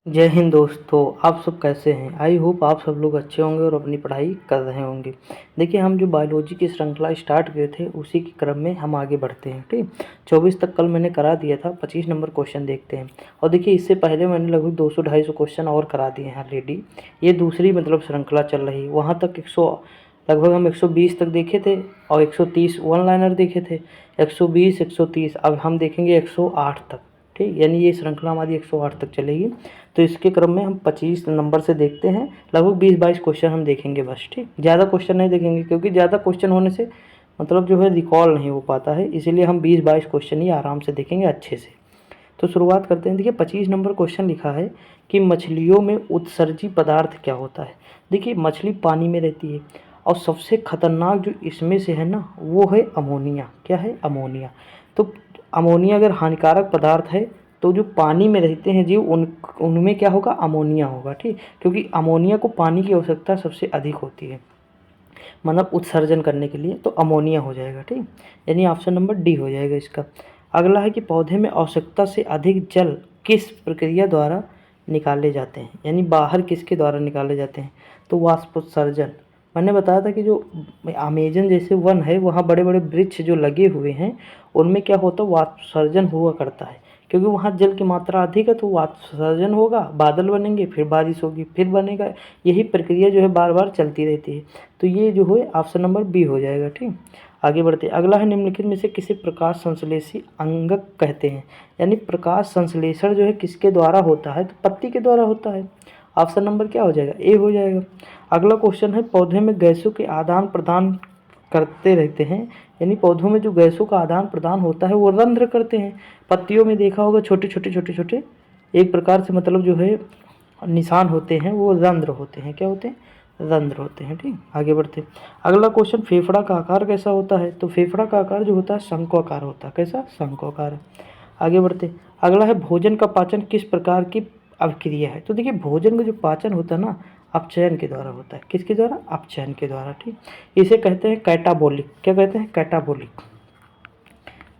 जय हिंद दोस्तों। आप सब कैसे हैं? आई होप आप सब लोग अच्छे होंगे और अपनी पढ़ाई कर रहे होंगे। देखिए, हम जो बायोलॉजी की श्रृंखला स्टार्ट किए थे उसी के क्रम में हम आगे बढ़ते हैं। ठीक, 24 तक कल मैंने करा दिया था। 25 नंबर क्वेश्चन देखते हैं। और देखिए, इससे पहले मैंने लगभग 200-250 क्वेश्चन और करा दिए हैं ऑलरेडी। ये दूसरी श्रृंखला चल रही। वहाँ तक 100 लगभग हम 120 तक देखे थे और 130 वन लाइनर देखे थे। 120, 130, अब हम देखेंगे 108 तक। ठीक, यानी ये श्रृंखला हमारी 108 तक चलेगी। तो इसके क्रम में हम 25 नंबर से देखते हैं। लगभग 20-22 क्वेश्चन हम देखेंगे बस। ठीक, ज़्यादा क्वेश्चन नहीं देखेंगे क्योंकि ज़्यादा क्वेश्चन होने से रिकॉल नहीं हो पाता है, इसीलिए हम 20-22 क्वेश्चन ही आराम से देखेंगे अच्छे से। तो शुरुआत करते हैं। देखिए, 25 नंबर क्वेश्चन लिखा है कि मछलियों में उत्सर्जी पदार्थ क्या होता है। देखिए, मछली पानी में रहती है और सबसे खतरनाक जो इसमें से है ना, वो है अमोनिया। क्या है? अमोनिया। तो अमोनिया अगर हानिकारक पदार्थ है तो जो पानी में रहते हैं जीव उनमें क्या होगा? अमोनिया होगा। ठीक, क्योंकि अमोनिया को पानी की आवश्यकता सबसे अधिक होती है, उत्सर्जन करने के लिए, तो अमोनिया हो जाएगा। ठीक, यानी ऑप्शन नंबर डी हो जाएगा इसका। अगला है कि पौधे में आवश्यकता से अधिक जल किस प्रक्रिया द्वारा निकाले जाते हैं, यानी बाहर किसके द्वारा निकाले जाते हैं? तो वाष्पोत्सर्जन। मैंने बताया था कि जो अमेजन जैसे वन है वहाँ बड़े बड़े वृक्ष जो लगे हुए हैं उनमें क्या होता है? वाष्पोत्सर्जन हुआ करता है, क्योंकि वहाँ जल की मात्रा अधिक है तो वाष्पोत्सर्जन होगा, बादल बनेंगे, फिर बारिश होगी, फिर बनेगा। यही प्रक्रिया जो है बार बार चलती रहती है। तो ये जो है ऑप्शन नंबर बी हो जाएगा। ठीक, आगे बढ़ते। अगला है निम्नलिखित में से किसे प्रकाश संश्लेषी अंगक कहते हैं, यानी प्रकाश संश्लेषण जो है किसके द्वारा होता है? तो पत्ती के द्वारा होता है। ऑप्शन नंबर क्या हो जाएगा? ए हो जाएगा। अगला क्वेश्चन है पौधे में गैसों के आदान प्रदान करते रहते हैं, यानी पौधों में जो गैसों का आदान प्रदान होता है वो रंध्र करते हैं। पत्तियों में देखा होगा छोटे छोटे छोटे छोटे एक प्रकार से जो है निशान होते हैं, वो रंध्र होते हैं। क्या होते हैं? रंध्र होते हैं। ठीक, आगे बढ़ते। अगला क्वेश्चन, फेफड़ा का आकार कैसा होता है? तो फेफड़ा का आकार जो होता है शंक्वाकार होता है। कैसा? शंक्वाकार। आगे बढ़ते। अगला है भोजन का पाचन किस प्रकार की अभिक्रिया है? तो देखिए, भोजन का जो पाचन होता है ना, अपचयन के द्वारा होता है। किसके द्वारा? अपचयन के द्वारा। ठीक, इसे कहते हैं कैटाबोलिक। क्या कहते हैं? कैटाबोलिक।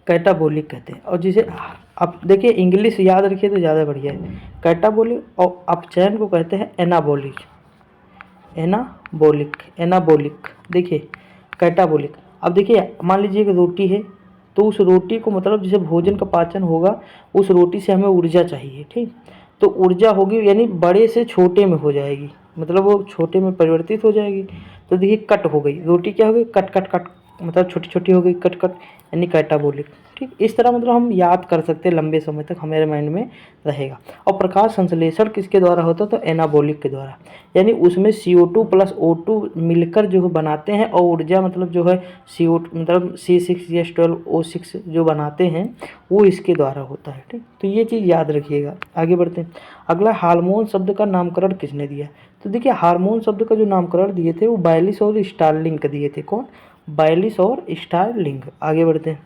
कैटाबोलिक कहते हैं। और जिसे अब देखिए इंग्लिश याद रखिए तो ज़्यादा बढ़िया है। कैटाबोलिक और अपचयन को कहते हैं एनाबोलिक। Anabolic, anabolic. देखिए, कैटाबोलिक। अब देखिए, मान लीजिए कि रोटी है, तो उस रोटी को जैसे भोजन का पाचन होगा, उस रोटी से हमें ऊर्जा चाहिए। ठीक, तो ऊर्जा होगी यानी बड़े से छोटे में हो जाएगी, वो छोटे में परिवर्तित हो जाएगी। तो देखिए, कट हो गई रोटी, क्या हो गई? कट कट कट, छोटी छोटी हो गई, कट कट, यानी कैटाबोलिक। ठीक, इस तरह हम याद कर सकते हैं, लंबे समय तक हमारे माइंड में रहेगा। और प्रकाश संश्लेषण किसके द्वारा होता है? तो एनाबोलिक के द्वारा, यानी उसमें CO2 प्लस O2 मिलकर जो बनाते हैं और ऊर्जा जो है CO C6H12O6 जो बनाते हैं वो इसके द्वारा होता है। ठीक, तो ये चीज़ याद रखिएगा। आगे बढ़ते हैं। अगला, हार्मोन शब्द का नामकरण किसने दिया? तो देखिए, हार्मोन शब्द का जो नामकरण दिए थे वो बायलिस और स्टार्लिंग का दिए थे। कौन? बायलिस और स्टार्लिंग। आगे बढ़ते हैं।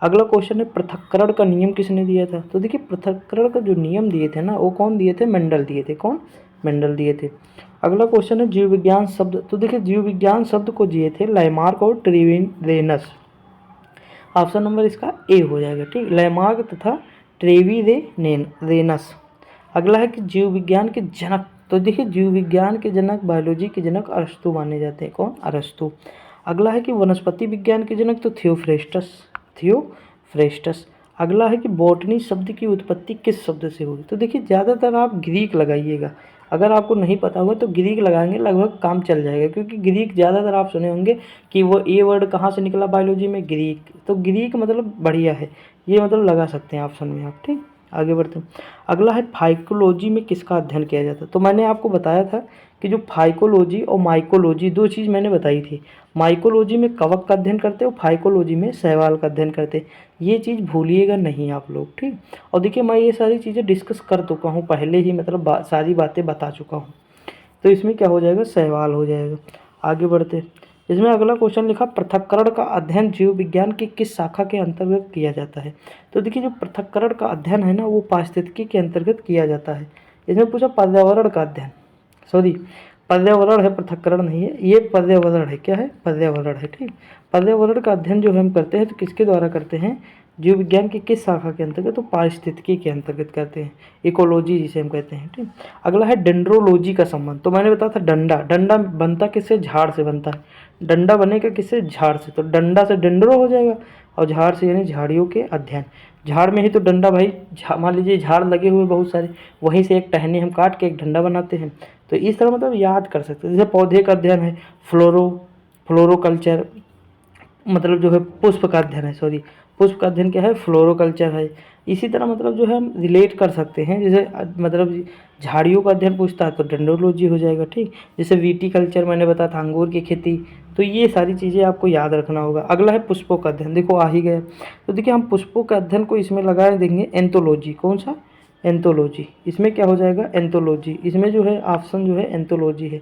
अगला क्वेश्चन है पृथक्करण का नियम किसने दिया था? तो देखिए, पृथक्करण का जो नियम दिए थे ना, वो कौन दिए थे? मेंडल दिए थे। कौन? मेंडल दिए थे। अगला क्वेश्चन है जीव विज्ञान शब्द। तो देखिए, जीव विज्ञान शब्द को दिए थे लैमार्क और ट्रेविरेनस। ऑप्शन नंबर इसका ए हो जाएगा। ठीक, लैमार्क तथा ट्रेविरेनस। अगला है कि जीव विज्ञान के जनक। तो देखिए, जीव विज्ञान के जनक, बायोलॉजी के जनक अरस्तु माने जाते हैं। कौन? अरस्तु। अगला है कि वनस्पति विज्ञान के जनक, तो थियोफ्रेस्टस। थियोफ्रेस्टस। अगला है कि बॉटनी शब्द की उत्पत्ति किस शब्द से हुई? तो देखिए, ज़्यादातर आप ग्रीक लगाइएगा। अगर आपको नहीं पता होगा तो ग्रीक लगाएंगे, लगभग काम चल जाएगा, क्योंकि ग्रीक ज़्यादातर आप सुने होंगे कि वो ए वर्ड कहाँ से निकला बायोलॉजी में? ग्रीक। तो ग्रीक बढ़िया है, ये लगा सकते हैं ऑप्शन में आप। ठीक, आगे बढ़ते हैं। अगला है फाइकोलॉजी में किसका अध्ययन किया जाता है? तो मैंने आपको बताया था कि जो फाइकोलॉजी और माइकोलॉजी, दो चीज़ मैंने बताई थी। माइकोलॉजी में कवक का अध्ययन करते हो, फाइकोलॉजी में शैवाल का अध्ययन करते। ये चीज़ भूलिएगा नहीं आप लोग। ठीक, और देखिए, मैं ये सारी चीज़ें डिस्कस कर चुका हूँ पहले ही, सारी बातें बता चुका हूँ। तो इसमें क्या हो जाएगा? शैवाल हो जाएगा। आगे बढ़ते। इसमें अगला क्वेश्चन लिखा, पृथक्करण का अध्ययन जीव विज्ञान की किस शाखा के अंतर्गत किया जाता है? तो देखिए, जो पृथक्करण का अध्ययन है ना, वो पारिस्थितिकी के अंतर्गत किया जाता है। इसमें पूछा पर्यावरण का अध्ययन, सॉरी पर्यावरण है, पृथक्करण नहीं है, ये पर्यावरण है। क्या है? पर्यावरण है। ठीक, पर्यावरण का अध्ययन जो हम करते हैं तो किसके द्वारा करते हैं? जीव विज्ञान की किस शाखा के अंतर्गत? तो पारिस्थितिकी के अंतर्गत कहते हैं, इकोलॉजी जिसे हम कहते हैं। ठीक, अगला है डेंड्रोलॉजी का संबंध। तो मैंने बताया था डंडा, डंडा बनता किससे? झाड़ से बनता है। डंडा बनेगा किससे? झाड़ से। तो डंडा से डेंड्रो हो जाएगा, और झाड़ से यानी झाड़ियों के अध्ययन। झाड़ में ही तो डंडा भाई, मान लीजिए झाड़ लगे हुए बहुत सारे, वहीं से एक टहनी हम काट के एक डंडा बनाते हैं। तो इस तरह मतलब याद कर सकते हैं। जैसे पौधे का अध्ययन है फ्लोरोकल्चर, मतलब जो है पुष्प का अध्ययन है, सॉरी पुष्प का अध्ययन क्या है? फ्लोरोकल्चर है। इसी तरह मतलब जो है हम रिलेट कर सकते हैं, जैसे मतलब झाड़ियों का अध्ययन पूछता है तो डेंड्रोलॉजी हो जाएगा। ठीक, जैसे वीटिकल्चर मैंने बताया था, अंगूर की खेती। तो ये सारी चीज़ें आपको याद रखना होगा। अगला है पुष्पों का अध्ययन, देखो आ ही गया। तो देखिए हम पुष्पों का अध्ययन को इसमें लगा देंगे एंथोलॉजी। कौन सा? एंथोलॉजी। इसमें क्या हो जाएगा? एंथोलॉजी। इसमें जो है ऑप्शन जो है एंथोलॉजी है।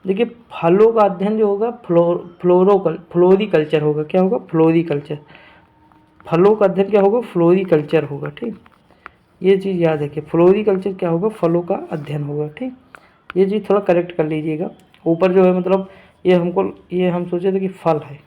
देखिए फलों का अध्ययन जो होगा फ्लोरिकल्चर होगा। क्या होगा? फ्लोरिकल्चर। फलों का अध्ययन क्या होगा? फ्लोरिकल्चर होगा। ठीक, ये चीज़ याद रखिए, फ्लोरिकल्चर क्या होगा? फलों का अध्ययन होगा। ठीक, ये चीज़ थोड़ा करेक्ट कर लीजिएगा। ऊपर जो है मतलब ये हम सोचे थे कि फल है,